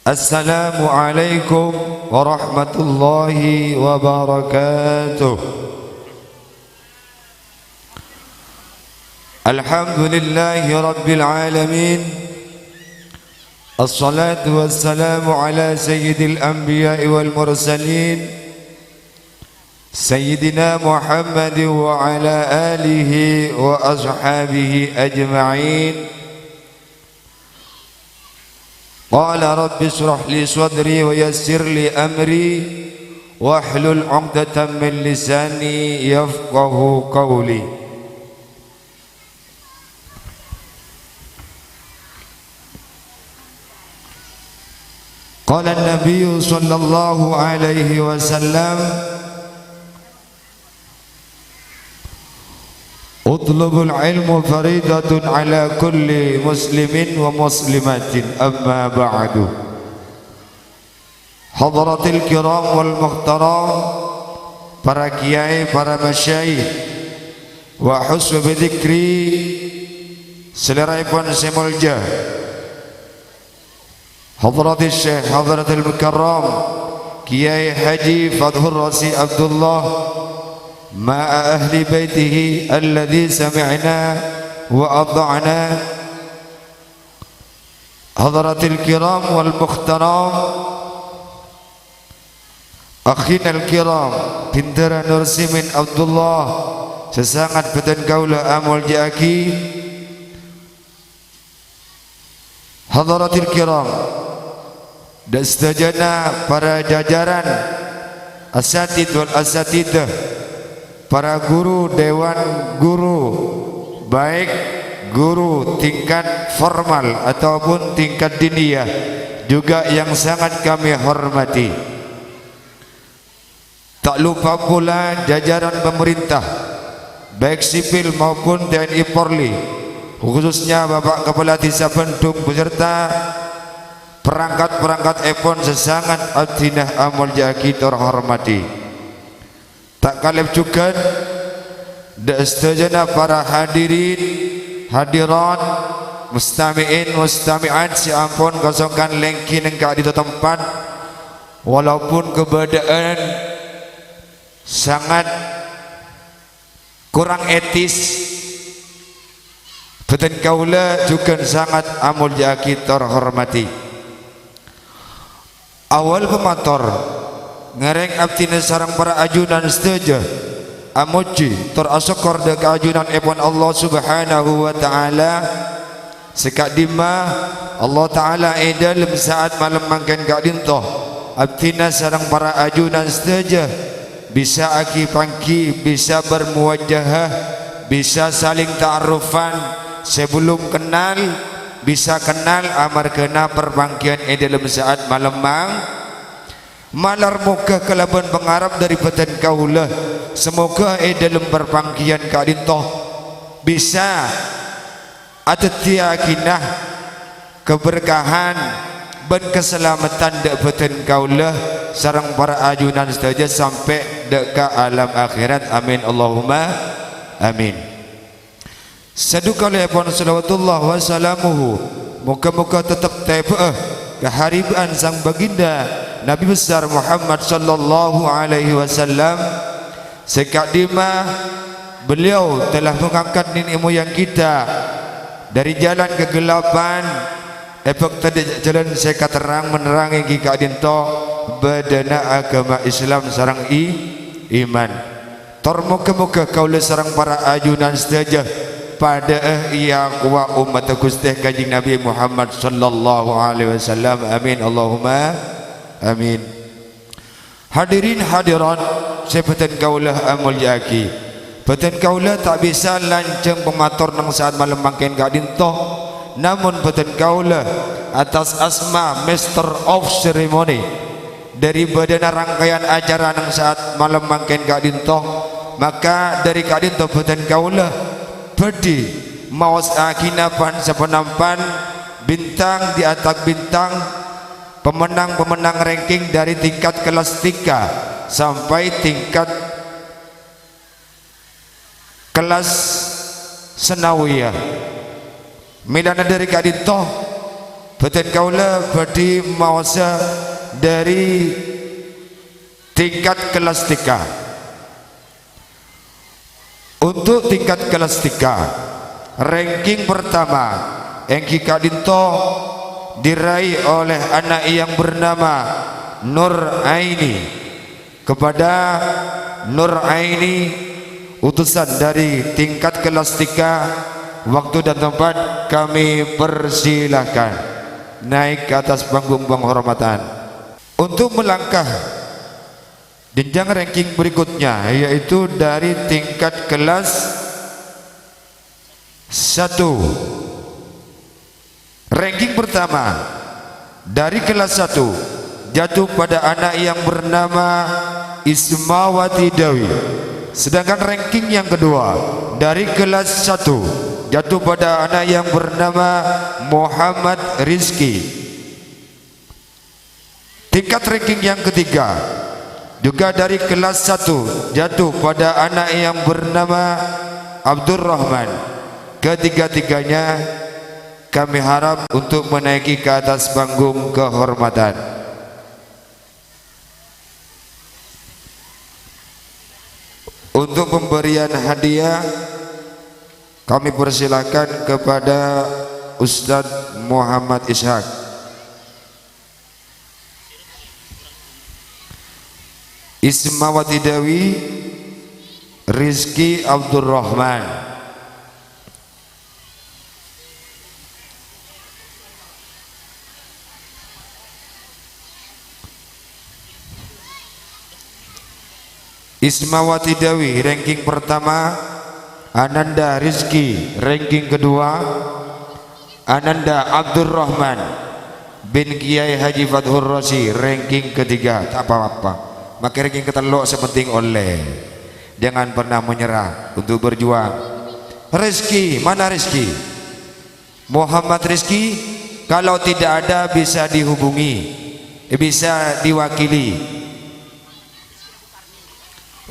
Assalamualaikum warahmatullahi wabarakatuh. Alhamdulillahi rabbil alamin. Assalatu wassalamu ala sayyidil anbiya'i wal mursalin Sayyidina Muhammad wa ala alihi wa ashabihi ajma'in. Qala rabbi shrah li sadri wa yassir li amri wahlul 'uqdatam min lisani yafqahu qawli. Qala an-nabiy sallallahu alaihi wasallam utlubul ilmu faridatun ala kulli muslimin wa muslimatin amma ba'du. Hadratil kiram wal muhtaram, para kiai, para masyayikh wa husnu bidzikri, seleraipun semulja Hadratil syekh, hadratil mukarram Kiai Haji Fadhur Rasi Abdullah ma'a ahli baitihi alladhi sami'na wa adha'na. Hadratil kiram wal mukhtaram, akhina al kiram bintara Nursimin Abdullah, sesangat beten kaula amul jaki. Hadratil kiram dan setajana para jajaran asatid wal asatidah, para guru, dewan guru, baik guru tingkat formal ataupun tingkat diniyah, juga yang sangat kami hormati. Tak lupa pula jajaran pemerintah, baik sipil maupun TNI Polri, khususnya Bapak Kepala Desa Pendung beserta perangkat-perangkat epon sesangat abdinah amul jaki terhormati. Tak kalip juga dastajana para hadirin hadirat mustami'in mustami'at, si ampun kosongkan lengki nengka di tempat walaupun keberadaan sangat kurang etis, beten kaula juga sangat amul jaki terhormati. Awal pemator ngereng abdina sarang para ajunan setuju amuji terasokor de keajunan epon Allah subhanahu wa ta'ala. Sekak dima Allah ta'ala dalam saat malam mangkan kak dintoh abdina sarang para ajunan setuju bisa aki pangki, bisa bermuwajahah, bisa saling ta'arufan sebelum kenal, bisa kenal amar kena perpangkian dalam saat malam malar muka kelaban pengarap dari peten kaulah. Semoga dalam berpangkian kadintoh bisa atetia kinah keberkahan dan keselamatan dek peten kaulah sarang para ajunan saja sampai dek ke alam akhirat. Amin Allahumma amin. Sadukalipun salawatullah wa salamuhu, muka-muka tetap taibah kehariban sang baginda Nabi besar Muhammad sallallahu alaihi wasallam. Sekak dima beliau telah mengangkat nenek moyang kita dari jalan kegelapan epok tadi jalan seka terang menerangi kika dinto bedana agama Islam sarang iman. Termuka-muka kaula sarang para ajunan setajah pada iya kuwa umat Gusti Kanjeng Nabi Muhammad sallallahu alaihi wasallam. Amin Allahumma amin. Hadirin hadirat, sepeten kaulah amul jaki, peten kaulah tak bisa lanceng pemator nang saat malam mangken kak dintoh, namun peten kaulah atas asma Master of Ceremony dari badan rangkaian acara nang saat malam mangken kak dintoh, maka dari kak dintoh peten kaulah bedi mawas akinapan sepenampan bintang di atas bintang, pemenang-pemenang ranking dari tingkat kelas 3 sampai tingkat kelas senawiyah. Milana dari kadintoh Betul kaula badi mawasa dari tingkat kelas 3. Untuk tingkat kelas 3, ranking pertama yang Kikadinto diraih oleh anak yang bernama Nur Aini. Kepada Nur Aini, utusan dari tingkat kelas 3, waktu dan tempat kami persilahkan naik ke atas panggung penghormatan untuk melangkah jenjang ranking berikutnya, yaitu dari tingkat kelas 1. Ranking pertama dari kelas 1 jatuh pada anak yang bernama Ismawati Dawi. Sedangkan ranking yang kedua dari kelas 1 jatuh pada anak yang bernama Muhammad Rizki. Tingkat ranking yang ketiga juga dari kelas 1 jatuh pada anak yang bernama Abdurrahman. Ketiga-tiganya kami harap untuk menaiki ke atas panggung kehormatan. Untuk pemberian hadiah kami persilakan kepada Ustadz Muhammad Ishak. Ismawati Dawi Rizki Abdurrahman. Ismawati Dawi ranking pertama, Ananda Rizki ranking kedua, Ananda Abdurrahman bin Kiai Haji Fathur Rosi ranking ketiga. Tak apa-apa, maka ranking ketelok sepenting oleh. Jangan pernah menyerah untuk berjuang. Rizki, mana Rizki? Muhammad Rizki, kalau tidak ada bisa dihubungi, bisa diwakili.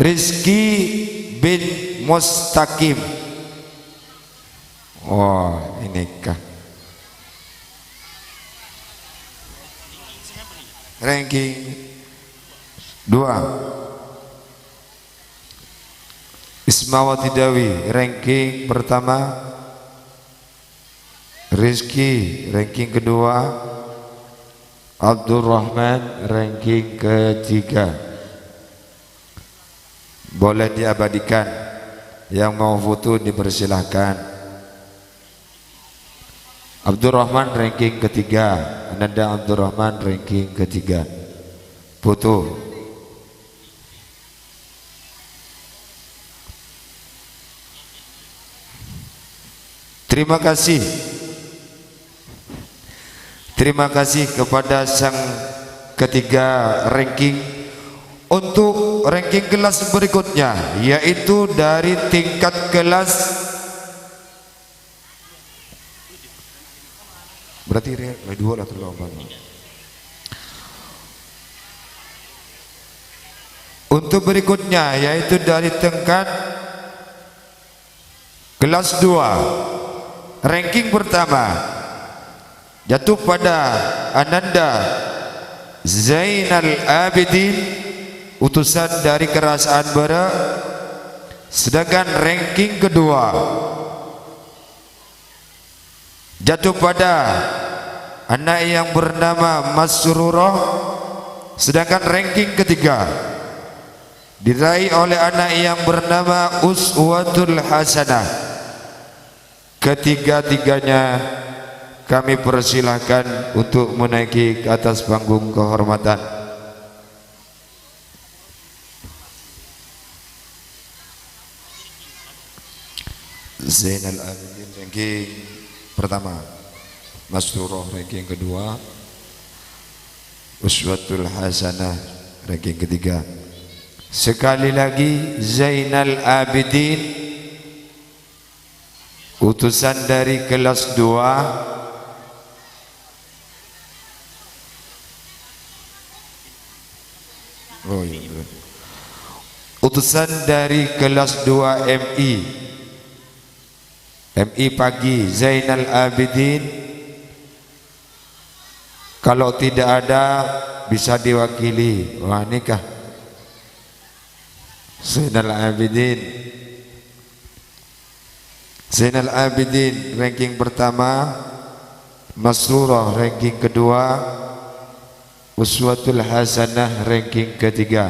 Rizki bin Mustaqim. Oh, ini kah ranking 2. Ismawati Dawi ranking pertama, Rizki ranking kedua, Abdurrahman ranking ketiga. Boleh diabadikan, yang mau foto dipersilahkan. Abdurrahman ranking ketiga, Ananda Abdurrahman ranking ketiga. Foto. Terima kasih. Terima kasih kepada sang ketiga ranking. Untuk ranking kelas berikutnya, yaitu dari tingkat kelas, berarti dua lah terlalu. Untuk berikutnya, yaitu dari tingkat kelas 2, ranking pertama jatuh pada Ananda Zainal Abidin, utusan dari Kerajaan Barat. Sedangkan ranking kedua jatuh pada anak yang bernama Masrurah. Sedangkan ranking ketiga diraih oleh anak yang bernama Uswatul Hasanah. Ketiga-tiganya kami persilahkan untuk menaiki ke atas panggung kehormatan. Zainal Abidin ranking pertama, Masrurah ranking kedua, Uswatul Hasanah ranking ketiga. Sekali lagi, Zainal Abidin, utusan dari kelas 2, oh iya, utusan dari kelas 2 MI pagi, Zainal Abidin Kalau tidak ada bisa diwakili. Wah, nikah Zainal Abidin. Zainal Abidin ranking pertama, Masrurah ranking kedua, Uswatul Hasanah ranking ketiga.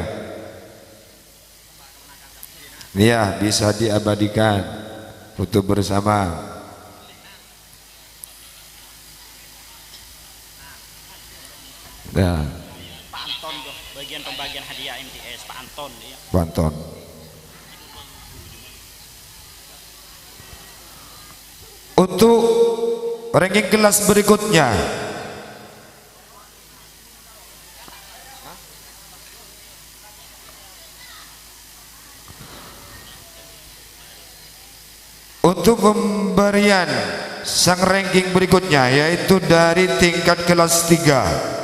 Ya, bisa diabadikan foto bersama. Nah, Pak Anton tuh bagian pembagian hadiah MTS Pak Anton ya. Pak Anton. Untuk ranking kelas berikutnya, untuk pemberian sang ranking berikutnya yaitu dari tingkat kelas 3,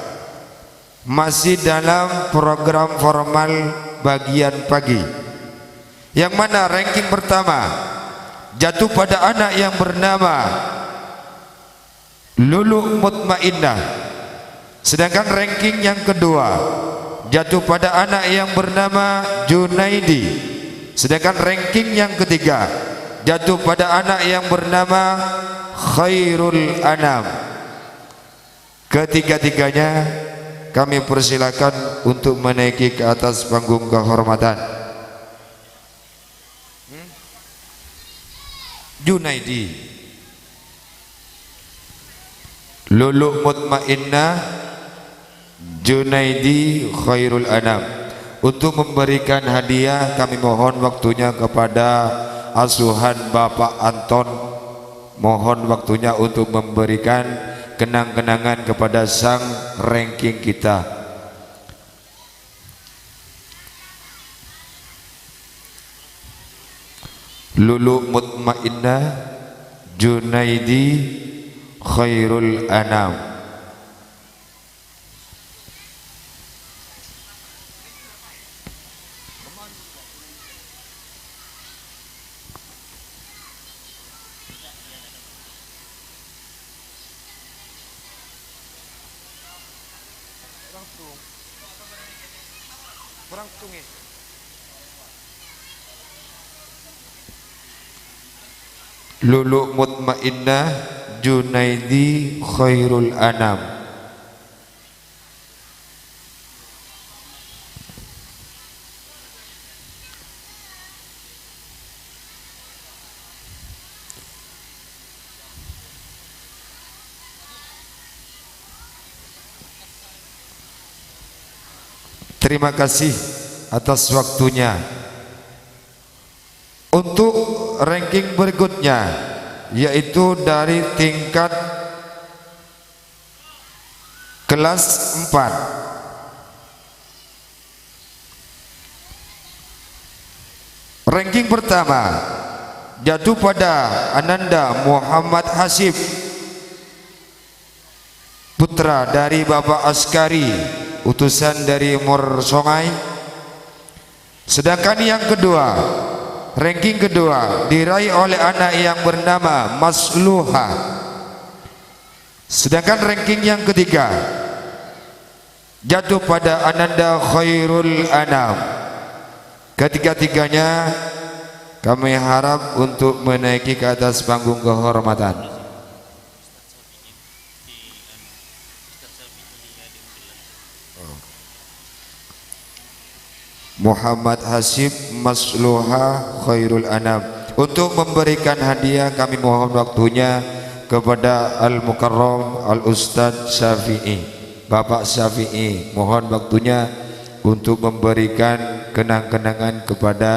masih dalam program formal bagian pagi, yang mana ranking pertama jatuh pada anak yang bernama Lulu Mutmainnah, sedangkan ranking yang kedua jatuh pada anak yang bernama Junaidi, sedangkan ranking yang ketiga jatuh pada anak yang bernama Khairul Anam. Ketiga-tiganya kami persilakan untuk menaiki ke atas panggung kehormatan. Junaidi, Lulu Mutmainnah, Junaidi, Khairul Anam. Untuk memberikan hadiah kami mohon waktunya kepada asuhan Bapak Anton. Mohon waktunya untuk memberikan kenang-kenangan kepada sang ranking kita. Lulu Mutmainnah, Junaidi, Khairul Anam. Lulu Mutmainnah, Junaidi, Khairul Anam. Terima kasih atas waktunya. Untuk ranking berikutnya yaitu dari tingkat kelas 4, ranking pertama jatuh pada Ananda Muhammad Hasib, putra dari Bapak Askari, utusan dari Mor Songai. Sedangkan yang kedua, ranking kedua diraih oleh anak yang bernama Masluha. Sedangkan ranking yang ketiga jatuh pada Ananda Khairul Anam. Ketiga-tiganya kami harap untuk menaiki ke atas panggung kehormatan. Muhammad Hasib, Masluha, Khairul Anam. Untuk memberikan hadiah kami mohon waktunya kepada Al-Mukarram Al-Ustadz Syafi'i, Bapak Syafi'i. Mohon waktunya untuk memberikan kenang-kenangan kepada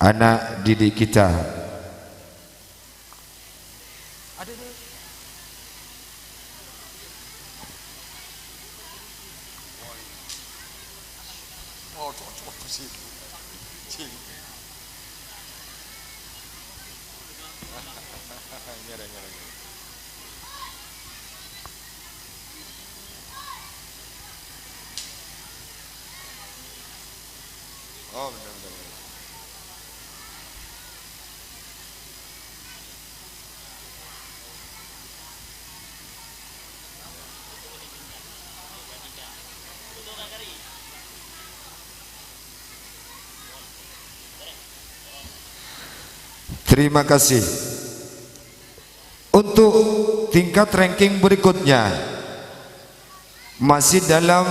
anak didik kita. Oh, benar-benar. Terima kasih. Untuk tingkat ranking berikutnya masih dalam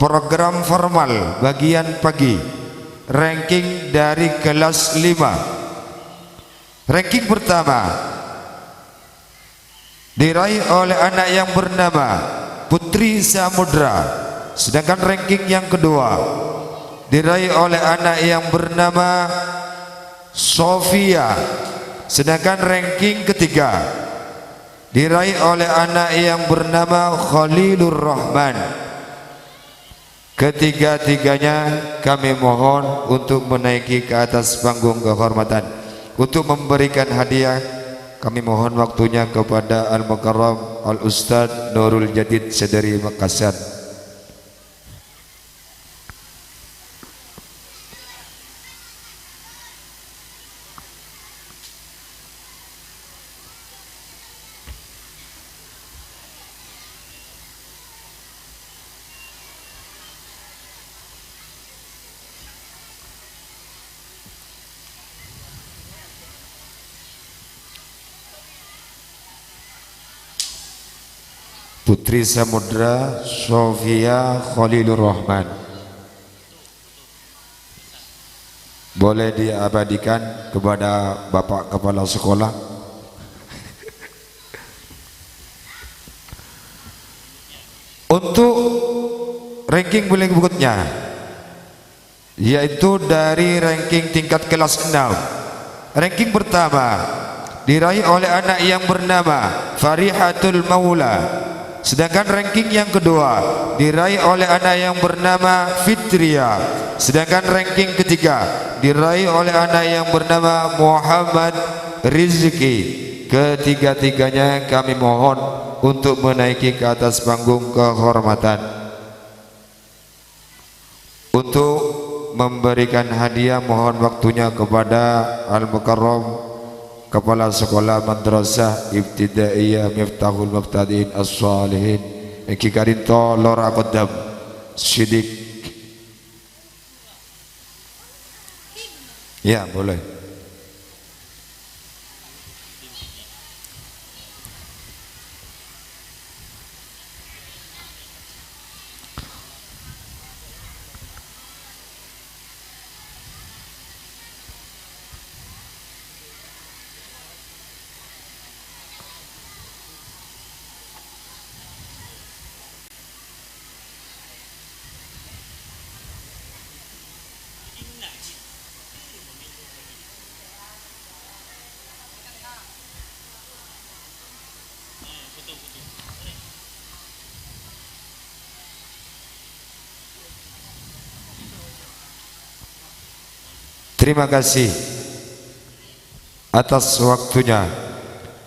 program formal bagian pagi, ranking dari kelas 5. Ranking pertama diraih oleh anak yang bernama Putri Samudra, sedangkan ranking yang kedua diraih oleh anak yang bernama Sofia, sedangkan ranking ketiga diraih oleh anak yang bernama Khalilur Rahman. Ketiga-tiganya kami mohon untuk menaiki ke atas panggung kehormatan. Untuk memberikan hadiah kami mohon waktunya kepada Al-Mukarram Al-Ustadz Nurul Jadid Sedari Makassar. Putri Samudra Sofia Khalilur Rahman, boleh diabadikan kepada Bapak Kepala Sekolah. Untuk ranking berikutnya yaitu dari ranking tingkat kelas 6. Ranking pertama diraih oleh anak yang bernama Farihatul Maula, sedangkan ranking yang kedua diraih oleh anak yang bernama Fitria, sedangkan ranking ketiga diraih oleh anak yang bernama Muhammad Rizki. Ketiga-tiganya kami mohon untuk menaiki ke atas panggung kehormatan. Untuk memberikan hadiah mohon waktunya kepada Al-Mukarram Kepala Sekolah Madrasah Ibtidaiyah Miftahul Mubtadiin As-Salihin Ki Karinto Lora Qaddam Sidik. Ya, boleh. Terima kasih atas waktunya.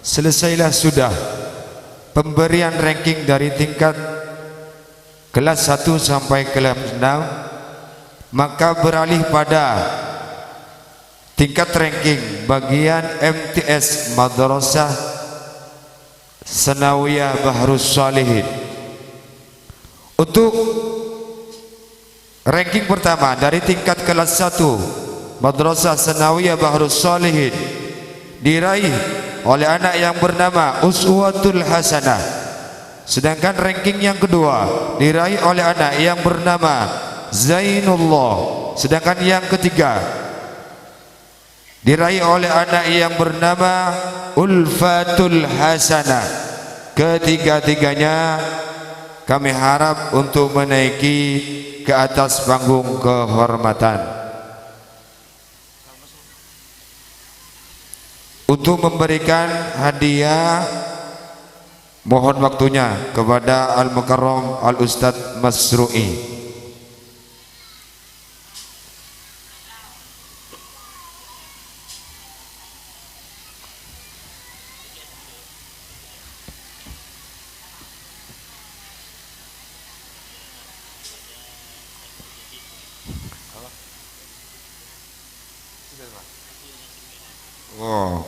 Selesailah sudah pemberian ranking dari tingkat kelas 1 sampai kelas 6, maka beralih pada tingkat ranking bagian MTS Madrasah Sanawiyah Bahrus Salihin. Untuk ranking pertama dari tingkat kelas 1 Madrasah Sanawiyah Bahrus Salihin diraih oleh anak yang bernama Uswatul Hasanah, sedangkan ranking yang kedua diraih oleh anak yang bernama Zainullah, sedangkan yang ketiga diraih oleh anak yang bernama Ulfatul Hasanah. Ketiga-tiganya kami harap untuk menaiki ke atas panggung kehormatan. Untuk memberikan hadiah mohon waktunya kepada Al-Mukarram Al-Ustadz Masru'i. Oh.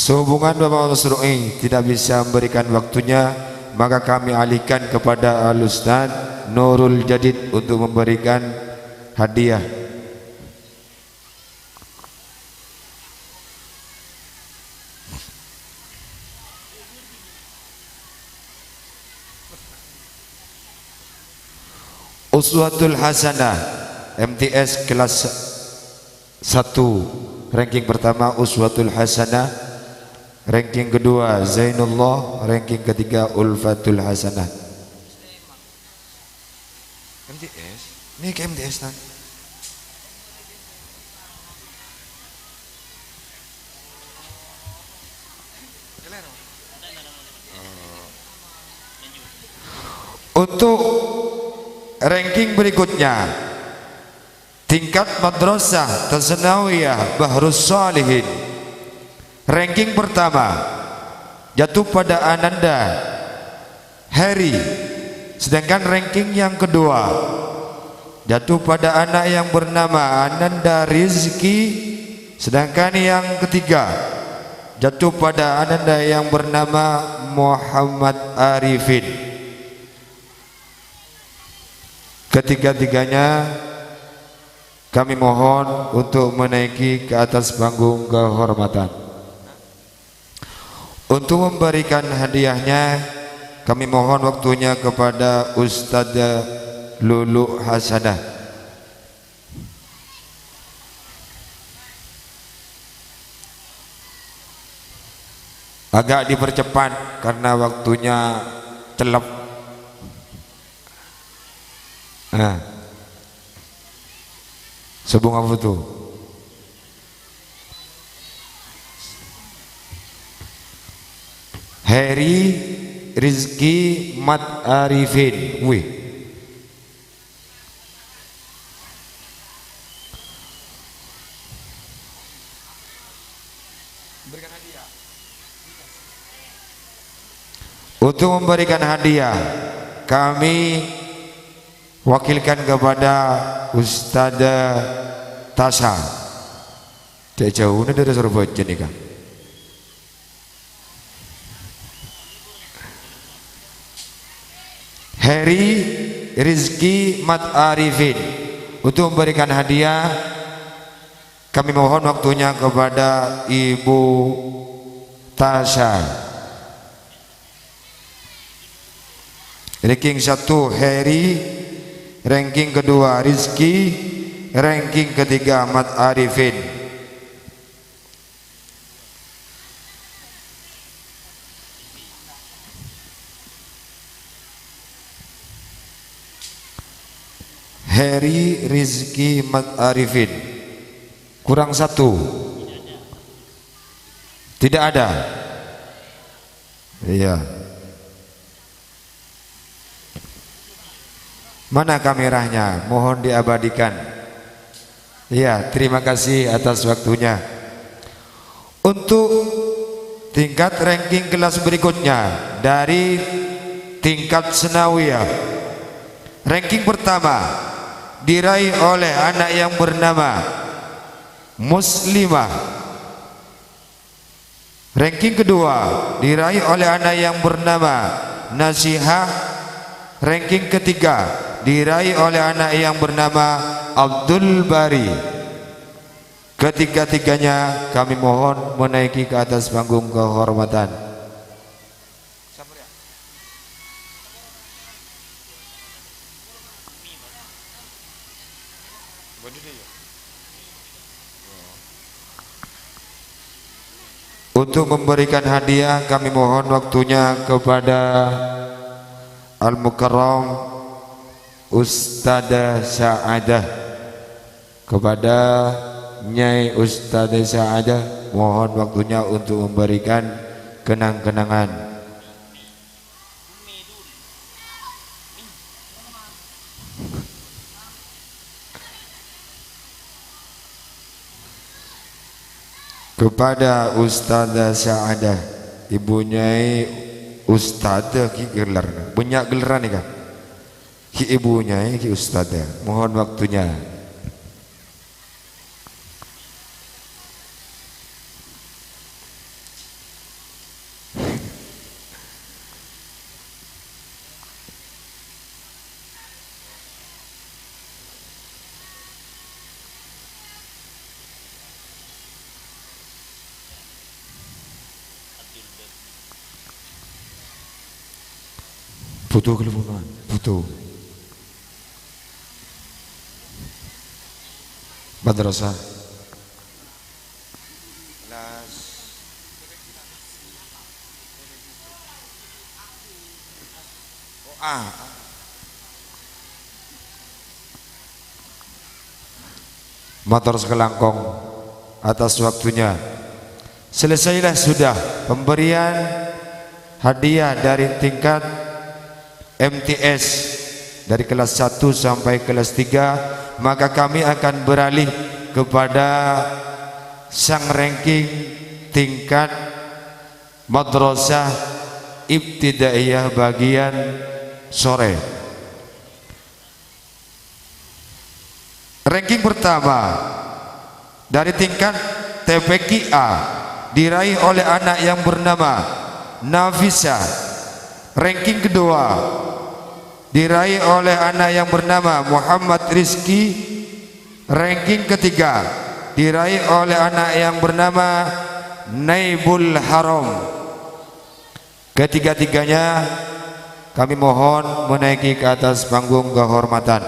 Sehubungan Bapak Masru'i tidak bisa memberikan waktunya, maka kami alihkan kepada Al-Ustaz Nurul Jadid untuk memberikan hadiah. Uswatul Hasanah MTS kelas 1 ranking pertama Uswatul Hasanah, ranking kedua Zainullah, ranking ketiga Ulfatul Hasanah. MTS? Ini ke MTS kan? Untuk ranking berikutnya, tingkat madrasah Tasnawiyah Bahrus Shalihin, ranking pertama jatuh pada Ananda Heri, sedangkan ranking yang kedua jatuh pada anak yang bernama Ananda Rizki, sedangkan yang ketiga jatuh pada Ananda yang bernama Muhammad Arifin. Ketiga-tiganya kami mohon untuk menaiki ke atas panggung kehormatan. Untuk memberikan hadiahnya kami mohon waktunya kepada Ustadzah Lulu Hasanah. Agak dipercepat karena waktunya telap. Nah, sebunga foto. Heri Rizki Mat Arifin. Wih. Untuk memberikan hadiah kami wakilkan kepada Ustadzah Tasha. Tidak jauh ini dari Surabaya nih kan. Heri Rizki Mat Arifin. Untuk memberikan hadiah kami mohon waktunya kepada Ibu Tasha. Ranking 1 Heri, ranking kedua Rizki, ranking ketiga Mat Arifin. Heri Rizki Mat Arifin. Kurang 1. Tidak ada. Iya. Mana kameranya? Mohon diabadikan. Ya, terima kasih atas waktunya. Untuk tingkat ranking kelas berikutnya dari tingkat Senawiyah, ranking pertama diraih oleh anak yang bernama Muslimah. Ranking kedua diraih oleh anak yang bernama Nasihah. Ranking ketiga diraih oleh anak yang bernama Abdul Bari. Ketiga-tiganya kami mohon menaiki ke atas panggung kehormatan. Untuk memberikan hadiah kami mohon waktunya kepada Al-Mukarram Ustadzah Sa'adah. Kepada Nyai Ustadzah Sa'adah mohon waktunya untuk memberikan kenang-kenangan. Kepada Ustadzah Sa'adah, Ibu Nyai Ustadzah ki gelar, banyak gelaran nih kan? Ki ibunya, ki Ustadzah, mohon waktunya. Foto kelumpuhan, foto. Madrasah. Kelas. Oh, Matur Kelangkong atas waktunya. Selesailah sudah pemberian hadiah dari tingkat MTS dari kelas 1 sampai kelas 3, maka kami akan beralih kepada sang ranking tingkat Madrasah Ibtidaiyah bagian sore. Ranking pertama dari tingkat TPQ-A diraih oleh anak yang bernama Nafisa. Ranking kedua diraih oleh anak yang bernama Muhammad Rizki. Ranking ketiga diraih oleh anak yang bernama Naibul Haram. Ketiga-tiganya kami mohon menaiki ke atas panggung kehormatan.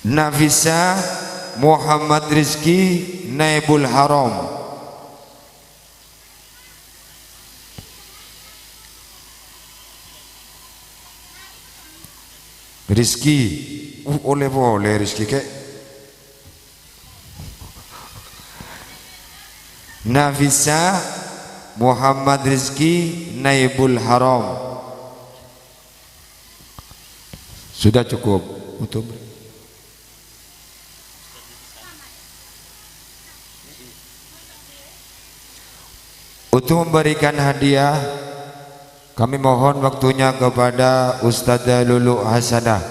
Nafisa, Muhammad Rizki, Naibul Haram. Rizki, boleh Rizki kek. Nafisa, Muhammad Rizki, Naibul Haram. Sudah cukup untuk memberikan hadiah. Kami mohon waktunya kepada Ustazah Lulu Hasanah.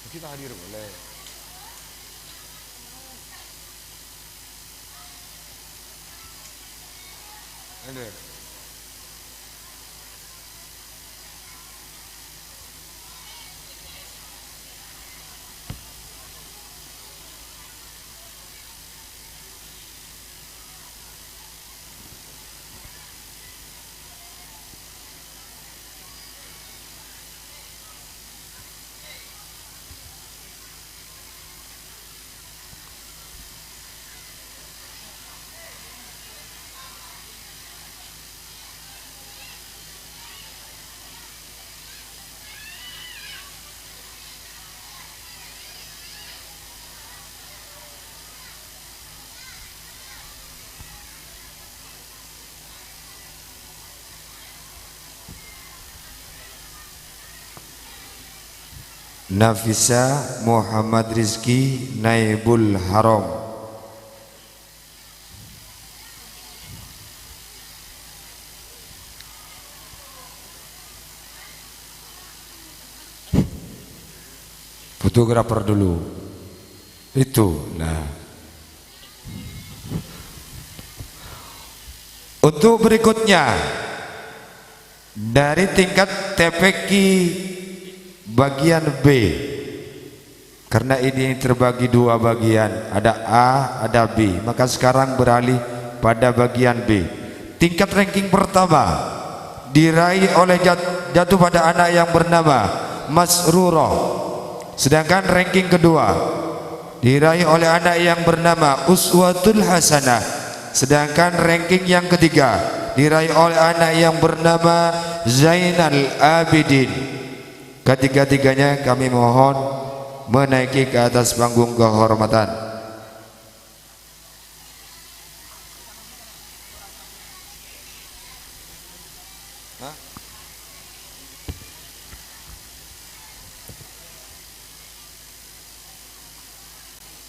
Kita hadir boleh. Ada. Nafisa, Muhammad Rizki, Naibul Haram. Fotografer dulu. Itu. Nah. Untuk berikutnya dari tingkat TPQ bagian B, karena ini terbagi dua bagian, ada A, ada B, maka sekarang beralih pada bagian B. Tingkat ranking pertama diraih oleh jatuh pada anak yang bernama Masrurah. Sedangkan ranking kedua diraih oleh anak yang bernama Uswatul Hasanah. Sedangkan ranking yang ketiga diraih oleh anak yang bernama Zainal Abidin. Ketiga-tiganya kami mohon menaiki ke atas panggung kehormatan.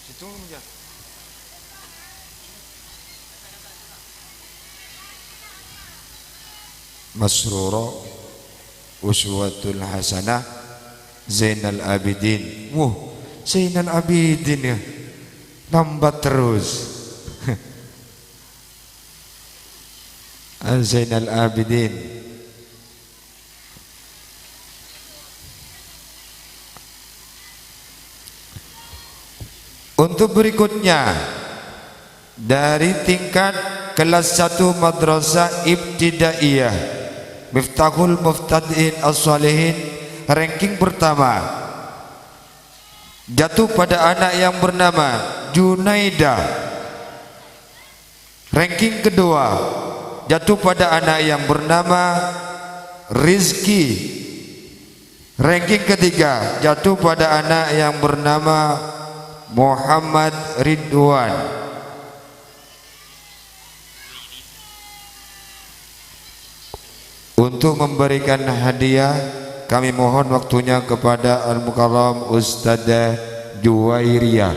Situ aja. Masrura, Uswatul Hasanah, Zainal Abidin. Zainal Abidin ya, lambat terus. Zainal Abidin. Untuk berikutnya dari tingkat kelas 1 Madrasah Ibtidaiyah Miftahul Muftadiin As-Salihin, ranking pertama jatuh pada anak yang bernama Junaidah. Ranking kedua jatuh pada anak yang bernama Rizki. Ranking ketiga jatuh pada anak yang bernama Muhammad Ridwan. Untuk memberikan hadiah, kami mohon waktunya kepada Al-Mukarram Ustadzah Juwairiyah.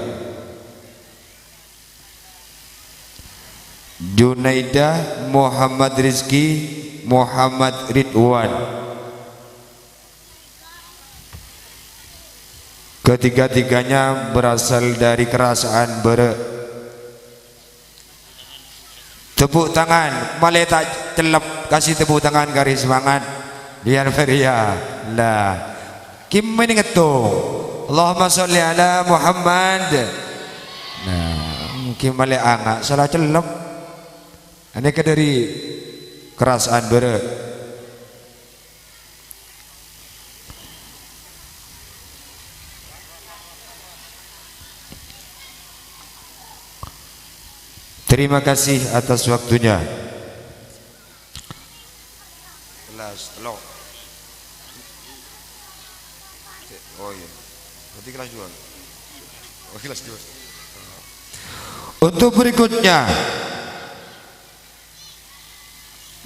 Junaidah, Muhammad Rizki, Muhammad Ridwan. Ketiga-tiganya berasal dari Kerasaan Bere. Tepuk tangan, malah tak celep, kasih tepuk tangan garis semangat. Dian Feria lah. Kim ini ngetung. Allahumma sholli ala Muhammad. Nah, mungkin malah angak salah celep. Ini ke dari Kerasaan Bere. Terima kasih atas waktunya. Kelas lo. Oh iya. Berarti kelas 2. Oh kelas 2. Untuk berikutnya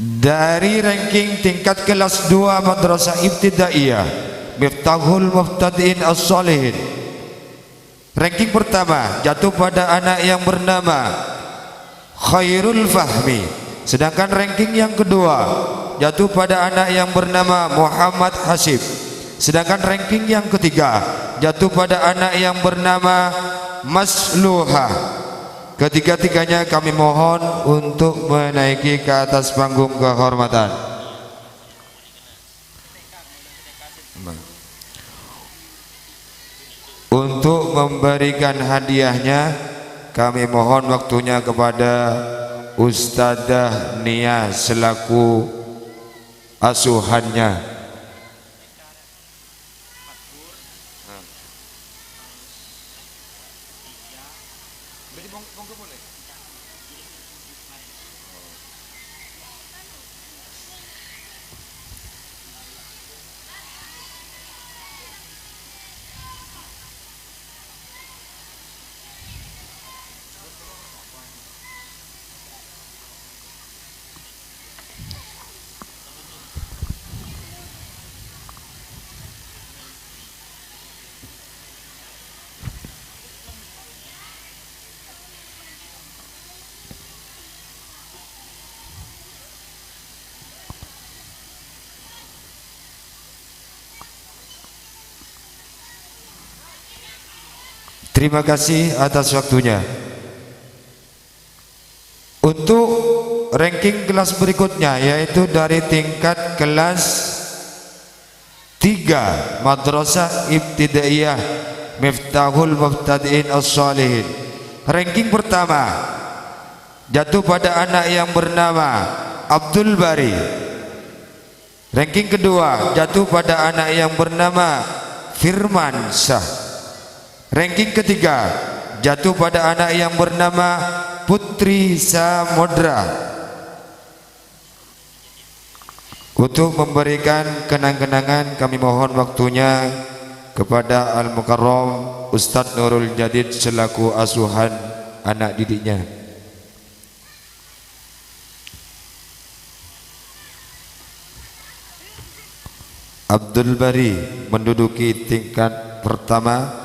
dari ranking tingkat kelas 2 Madrasah Ibtidaiyah Miftahul Muftadiin As-Salihin, ranking pertama jatuh pada anak yang bernama Khairul Fahmi. Sedangkan ranking yang kedua jatuh pada anak yang bernama Muhammad Hasib. Sedangkan ranking yang ketiga jatuh pada anak yang bernama Masluha. Ketiga-tiganya kami mohon untuk menaiki ke atas panggung kehormatan. Untuk memberikan hadiahnya kami mohon waktunya kepada Ustadzah Nia selaku asuhannya. Terima kasih atas waktunya. Untuk ranking kelas berikutnya yaitu dari tingkat kelas 3 Madrasah Ibtidaiyah Miftahul Muftadiin As-Salihin. Ranking pertama jatuh pada anak yang bernama Abdul Bari. Ranking kedua jatuh pada anak yang bernama Firman Syah. Ranking ketiga jatuh pada anak yang bernama Putri Samodra. Untuk memberikan kenang-kenangan kami mohon waktunya kepada Al-Mukarram Ustadz Nurul Jadid selaku asuhan anak didiknya. Abdul Bari menduduki tingkat pertama,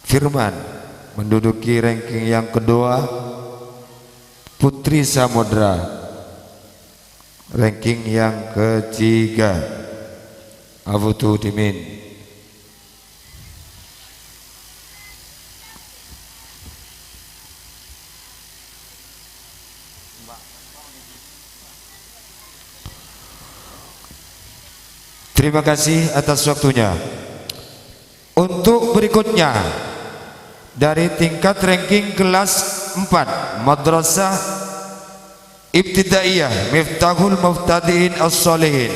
Firman menduduki ranking yang kedua, Putri Samodra ranking yang ketiga. Abutu Dimin. Terima kasih atas waktunya. Untuk berikutnya dari tingkat ranking kelas 4 Madrasah Ibtidaiyah Miftahul Muftadiin As-Solihin.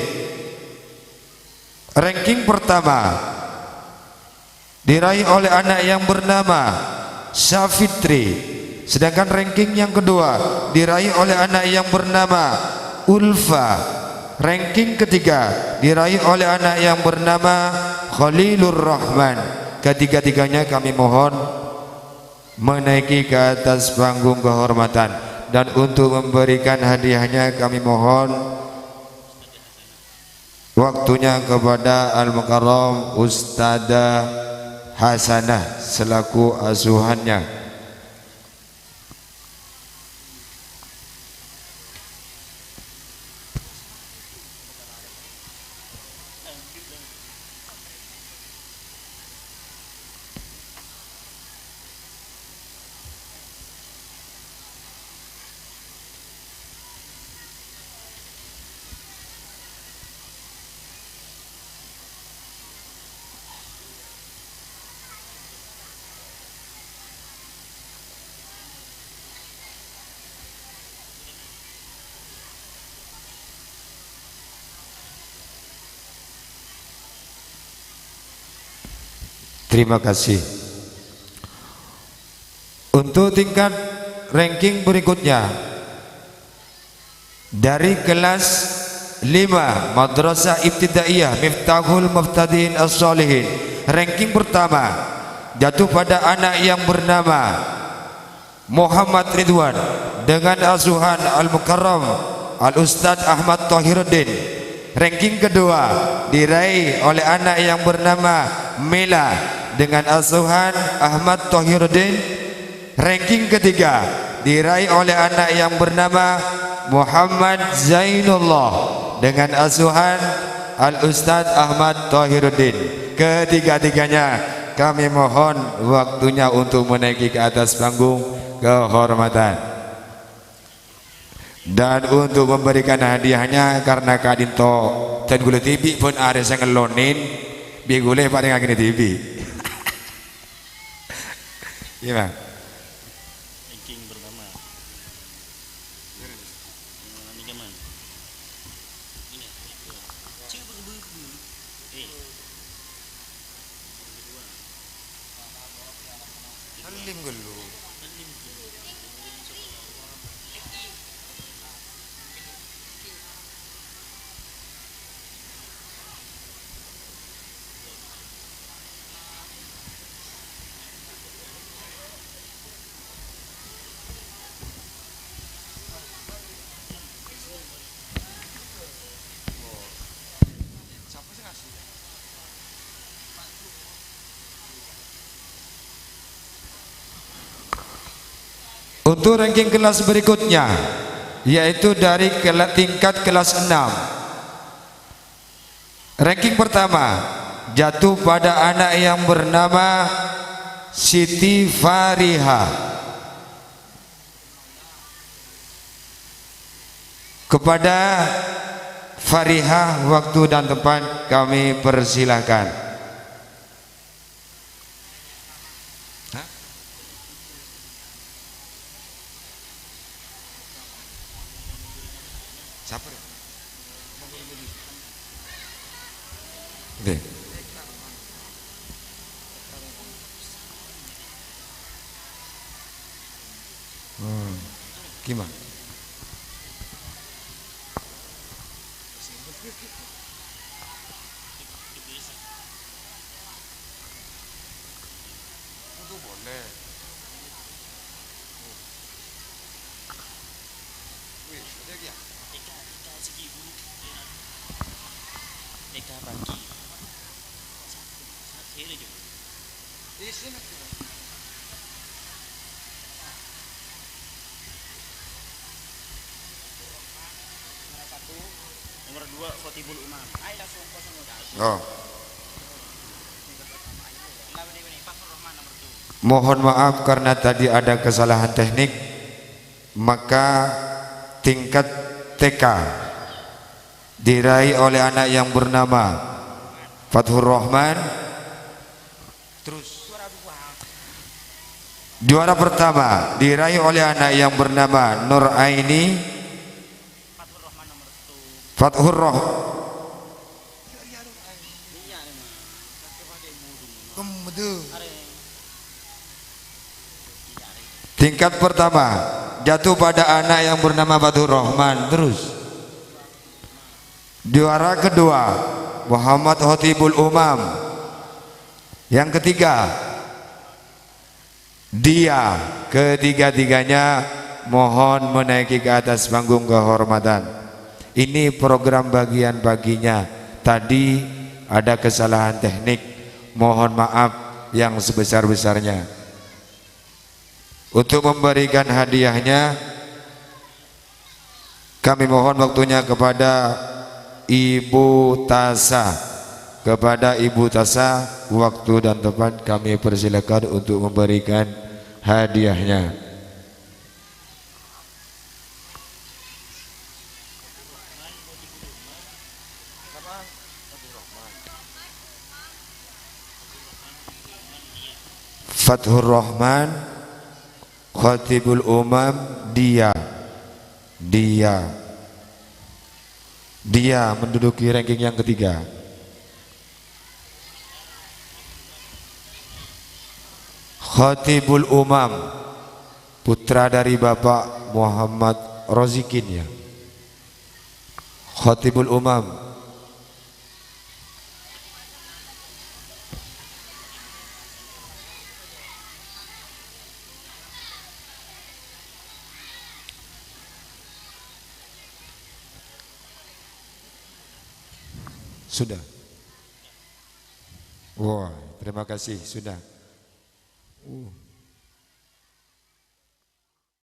Ranking pertama diraih oleh anak yang bernama Syafitri, sedangkan ranking yang kedua diraih oleh anak yang bernama Ulfa. Ranking ketiga diraih oleh anak yang bernama Khalilur Rahman. Ketiga-tiganya kami mohon menaiki ke atas panggung kehormatan, dan untuk memberikan hadiahnya kami mohon waktunya kepada Al-Mukarram Ustadzah Hasanah selaku asuhannya. Terima kasih. Untuk tingkat ranking berikutnya dari kelas 5 Madrasah Ibtidaiyah Miftahul Muftadiin As-Solihin. Ranking pertama jatuh pada anak yang bernama Muhammad Ridwan dengan asuhan Al-Mukarram Al-Ustadz Ahmad Tahiruddin. Ranking kedua diraih oleh anak yang bernama Mela dengan asuhan Ahmad Tahiruddin. Ranking ketiga diraih oleh anak yang bernama Muhammad Zainullah dengan asuhan Al-Ustadz Ahmad Tahiruddin. Ketiga-tiganya kami mohon waktunya untuk menaiki ke atas panggung kehormatan. Dan untuk memberikan hadiahnya, karena kadinto dan gule TV pun ada yang ngelonin bi gule paling agak TV. Gimana? Ranking pertama. Ini gimana? Ini. Coba bebu. Halim gulu. Untuk ranking kelas berikutnya yaitu dari tingkat kelas 6. Ranking pertama jatuh pada anak yang bernama Siti Fariha. Kepada Fariha waktu dan tempat kami persilahkan. Oke. Gimana? Itu boleh. Wih, ada dia. Eka segi dulu. Eka bagi. Ini juga. Di sini. Nomor 2 Khotibul Umam. Ayo langsung kosong udah. Oh. Mohon maaf karena tadi ada kesalahan teknik, maka tingkat TK diraih oleh anak yang bernama Fathur Rahman. Terus Juara pertama diraih oleh anak yang bernama Nur Aini Fathur Roh. Tingkat pertama jatuh pada anak yang bernama Fathur Rahman. Terus juara kedua Muhammad Khotibul Umam. Yang ketiga dia. Ketiga-tiganya mohon menaiki ke atas panggung kehormatan. Ini program bagian paginya. Tadi ada kesalahan teknik, mohon maaf yang sebesar-besarnya. Untuk memberikan hadiahnya kami mohon waktunya kepada Ibu Tasa. Kepada Ibu Tasa, waktu dan tempat kami persilakan untuk memberikan hadiahnya. Fathur Rahman Khatibul Umam. Dia menduduki ranking yang ketiga. Khatibul Umam, putra dari Bapak Muhammad Rozikin ya. Khatibul Umam. Sudah. Wah, terima kasih sudah.